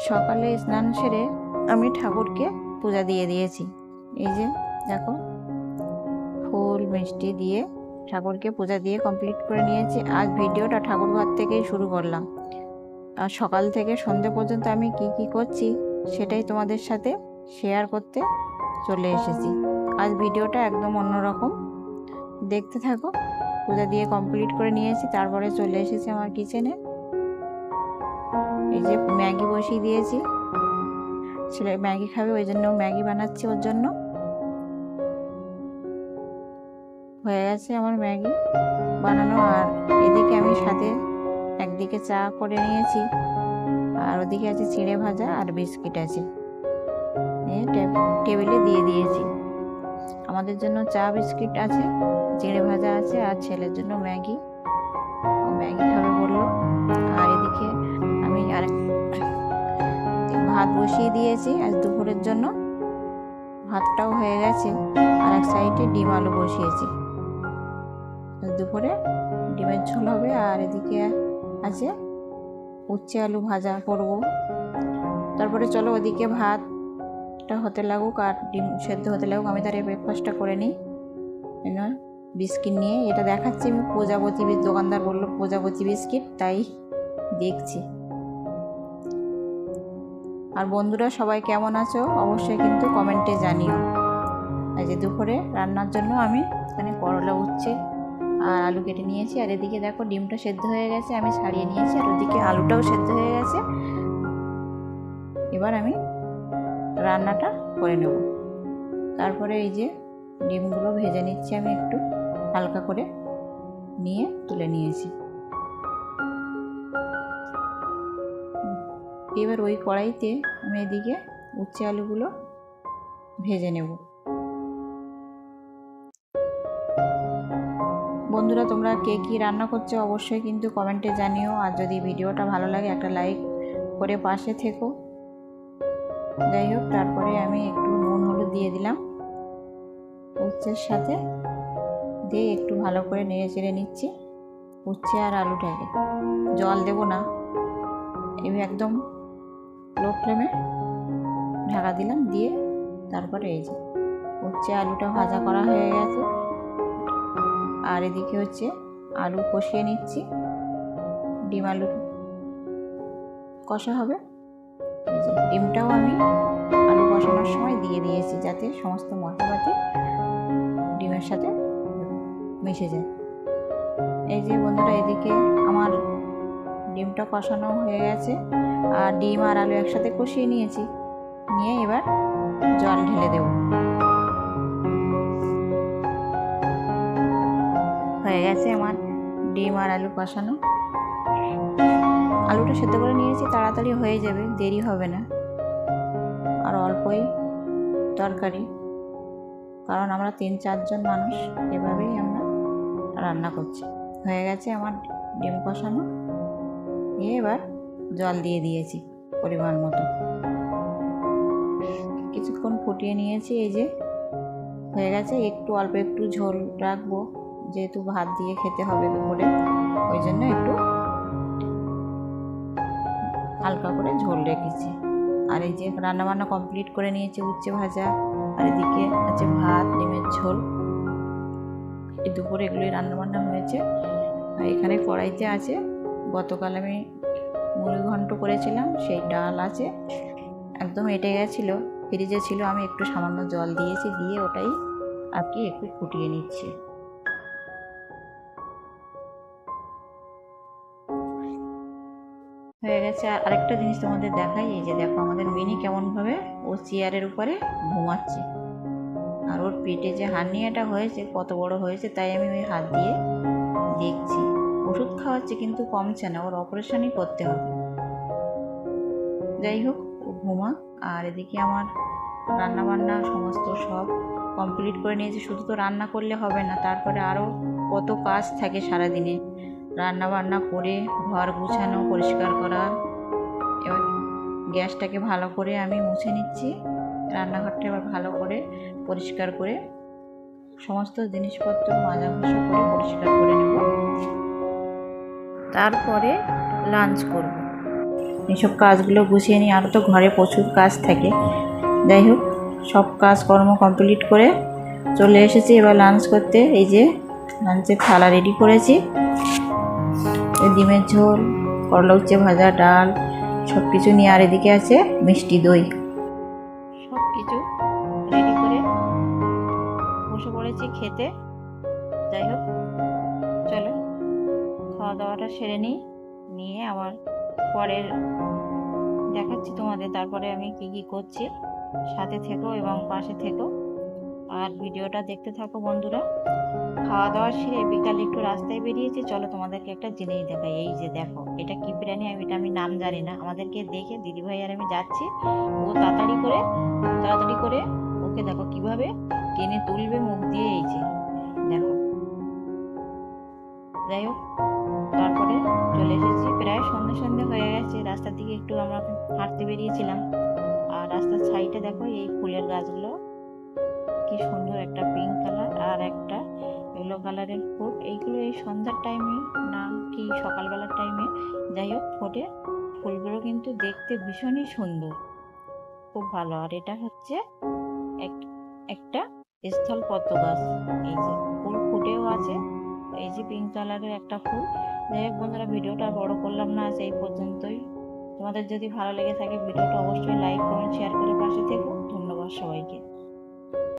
সকালে স্নান সেরে আমি ঠাকুরকে পূজা দিয়ে দিয়েছি। এই যে দেখো, ফুল মিষ্টি দিয়ে ঠাকুরকে পূজা দিয়ে কমপ্লিট করে নিয়েছি। আজ ভিডিওটা ঠাকুর ঘর থেকেই শুরু করলাম। আর সকাল থেকে সন্ধে পর্যন্ত আমি কি করছি সেটাই তোমাদের সাথে শেয়ার করতে চলে এসেছি। আজ ভিডিওটা একদম অন্যরকম, দেখতে থাকো। পূজা দিয়ে কমপ্লিট করে নিয়েছি, তারপরে চলে এসেছি আমার কিচেনে। এই যে ম্যাগি বসিয়ে দিয়েছি, ছেলে ম্যাগি খাবে, ওই জন্য ম্যাগি বানাচ্ছি ওর জন্য। হয়ে গেছে আমার ম্যাগি বানানো। আর এদিকে আমি সাথে একদিকে চা করে নিয়েছি, আর ওদিকে আছে চিড়ে ভাজা আর বিস্কিট আছে, টেবিলে দিয়ে দিয়েছি। আমাদের জন্য চা বিস্কিট আছে, চিড়ে ভাজা আছে, আর ছেলের জন্য ম্যাগি খাবে বললো। আর এদিকে আমি আরেক ভাত বসিয়ে দিয়েছি আজ দুপুরের জন্য, ভাতটাও হয়ে গেছে। আর এক সাইডে ডিম আলু বসিয়েছি, দুপুরে ডিমের ঝোল হবে। আর এদিকে আছে উচ্ছে আলু ভাজা করব। তারপরে চলো ওদিকে ভাতটা হতে লাগুক আর ডিম সেদ্ধ হতে লাগুক, আমি তার ব্রেকফাস্টটা করে নিই। বিস্কিট নিয়ে এটা দেখাচ্ছি আমি, প্রজাপতি দোকানদার বললো প্রজাপতি বিস্কিট, তাই দেখছি। আর বন্ধুরা সবাই কেমন আছো অবশ্যই কিন্তু কমেন্টে জানিও। এই যে দুপুরে রান্নার জন্য আমি এখানে করলা, উচ্ছে আর আলু কেটে নিয়েছি। আর এদিকে দেখো ডিমটা সেদ্ধ হয়ে গেছে, আমি ছাড়িয়ে নিয়েছি। আর ওদিকে আলুটাও সেদ্ধ হয়ে গেছে। এবার আমি রান্নাটা করে নেব। তারপরে এই যে ডিমগুলো ভেজে নিচ্ছি আমি একটু হালকা করে, নিয়ে তুলে নিয়েছি। এবার ওই কড়াইতে আমি এদিকে উচ্ছে আলুগুলো ভেজে নেব। বন্ধুরা তোমরা কে কী রান্না করছো অবশ্যই কিন্তু কমেন্টে জানিও। আর যদি ভিডিওটা ভালো লাগে একটা লাইক করে পাশে থেকো। যাই হোক, তারপরে আমি একটু নুন হলুদ দিয়ে দিলাম উচ্ছের সাথে, দিয়ে একটু ভালো করে নেড়ে চেড়ে নিচ্ছি উচ্ছে আর আলুটাকে। জল দেব না, এবার একদম লো ফ্লেমে ঢাকা দিলাম, দিয়ে তারপরে এই যে উচ্ছে আলুটা ভাজা করা হয়ে গেছে। আর এদিকে হচ্ছে আলু কষিয়ে নিচ্ছি, ডিম আলু কষা হবে। এই যে ডিমটাও আমি আলু কষানোর সময় দিয়ে দিয়েছি, যাতে সমস্ত মশলাপাতি ডিমের সাথে মিশে যায়। এই যে বন্ধুরা এদিকে আমার ডিমটা কষানো হয়ে গেছে, আর ডিম আর আলু একসাথে কষিয়ে নিয়েছি। নিয়ে এবার জল ঢেলে দেব। হয়ে গেছে আমার ডিম আর আলু কষানো। আলুটা সেদ্ধ করে নিয়েছি, তাড়াতাড়ি হয়ে যাবে, দেরি হবে না। আর অল্পই তরকারি, কারণ আমরা 3-4 জন মানুষ, এভাবেই আমরা রান্না করছি। হয়ে গেছে আমার ডিম কষানো। এবার জল দিয়ে দিয়েছি পরিমাণ মতো, কিছুক্ষণ ফুটিয়ে নিয়েছি। এই যে হয়ে গেছে। একটু অল্প একটু ঝোল রাখবো, যেহেতু ভাত দিয়ে খেতে হবে দুপুরে, ওই জন্য একটু হালকা করে ঝোল রেখেছি। আর এই যে রান্নাবান্না কমপ্লিট করে নিয়েছি, উচ্ছে ভাজা, আর এদিকে আছে ভাত, ডিমের ঝোল। এই দুপুরে এগুলোই রান্নাবান্না হয়েছে। আর এখানে কড়াইতে আছে গতকাল আমি মুড়ি ঘন্ট করেছিলাম, সেই ডাল আছে, একদম এঁটে গেছিলো, ফ্রিজে ছিল। আমি একটু সামান্য জল দিয়েছি, দিয়ে ওটাই আর কি একটু ফুটিয়ে নিচ্ছি। হয়ে গেছে। আর আরেকটা জিনিস তোমাদের দেখাই, এই যে দেখো আমাদের মিনি কেমনভাবে ও চেয়ারের উপরে ঘুমাচ্ছে। আর ওর পেটে যে হার্নিয়াটা হয়েছে, কত বড় হয়েছে, তাই আমি ওই হাত দিয়ে দেখছি। ওষুধ খাওয়াচ্ছি কিন্তু কমছে না, ওর অপারেশনই করতে হবে। যাই হোক, ও ঘুমা। আর এদিকে আমার রান্নাবান্না সমস্ত সব কমপ্লিট করে নিয়েছি। শুধু তো রান্না করলে হবে না, তারপরে আরও কত কাজ থাকে সারাদিনে। রান্না বান্না করে ঘর গুছানো, পরিষ্কার করা। এবার গ্যাসটাকে ভালো করে আমি মুছে নিচ্ছি, রান্নাঘরটা এবার ভালো করে পরিষ্কার করে সমস্ত জিনিসপত্র মাজা ঘষা করে পরিষ্কার করে নেব। তারপরে লাঞ্চ করব। এইসব কাজগুলো গুছিয়ে নিই, আরও তো ঘরে প্রচুর কাজ থাকে। যাই হোক, সব কাজকর্ম কমপ্লিট করে চলে এসেছি এবার লাঞ্চ করতে। এই যে লাঞ্চের থালা রেডি করেছি, ডিমের ঝোল, করলা উচ্ছে ভাজা, ডাল, সব কিছু নিয়ে। আর এদিকে আছে মিষ্টি দই। সব কিছু রেডি করে বসে পড়েছি খেতে। যাই হোক, চলো খাওয়া দাওয়াটা সেরে নিয়ে আবার পরের দেখাচ্ছি তোমাদের তারপরে আমি কি কি করছি। সাথে থেকো এবং পাশে থেকো আর ভিডিওটা দেখতে থাকো বন্ধুরা। খাওয়া দাওয়া সেরে বিকালে একটু রাস্তায় বেরিয়েছি। চলো তোমাদেরকে একটা জিনিস দেখাই। এই যে দেখো, এটা কি প্রাণী আমি নাম জানি না। আমাদেরকে দেখে দিদিভাই আর আমি যাচ্ছি, ও তাড়াতাড়ি করে ওকে দেখো কিভাবে টেনে তুলবে মুখ দিয়ে। এই যে দেখো। যাই হোক, তারপরে চলে এসেছি, প্রায় সন্ধে হয়ে গেছে। রাস্তার দিকে একটু আমরা হাঁটতে বেরিয়েছিলাম। আর রাস্তার সাইডে দেখো এই ফুলের গাছগুলো কি সুন্দর, একটা পিঙ্ক কালার আর একটা ইয়েলো কালারের ফুল। এইগুলো এই সন্ধ্যার টাইমে না কি সকালবেলার টাইমে যাই হোক ফোটে। ফুলগুলো কিন্তু দেখতে ভীষণই সুন্দর, খুব ভালো। আর এটা হচ্ছে একটা স্থল পদ্ম গাছ। এই যে ফুল ফুটেও আছে, এই যে পিঙ্ক কালারের একটা ফুল। যাই হোক বন্ধুরা, ভিডিওটা বড় করলাম না, আজ এই পর্যন্তই। তোমাদের যদি ভালো লেগে থাকে ভিডিওটা অবশ্যই লাইক কমেন্ট শেয়ার করে পাশে থেকো। ধন্যবাদ সবাইকে।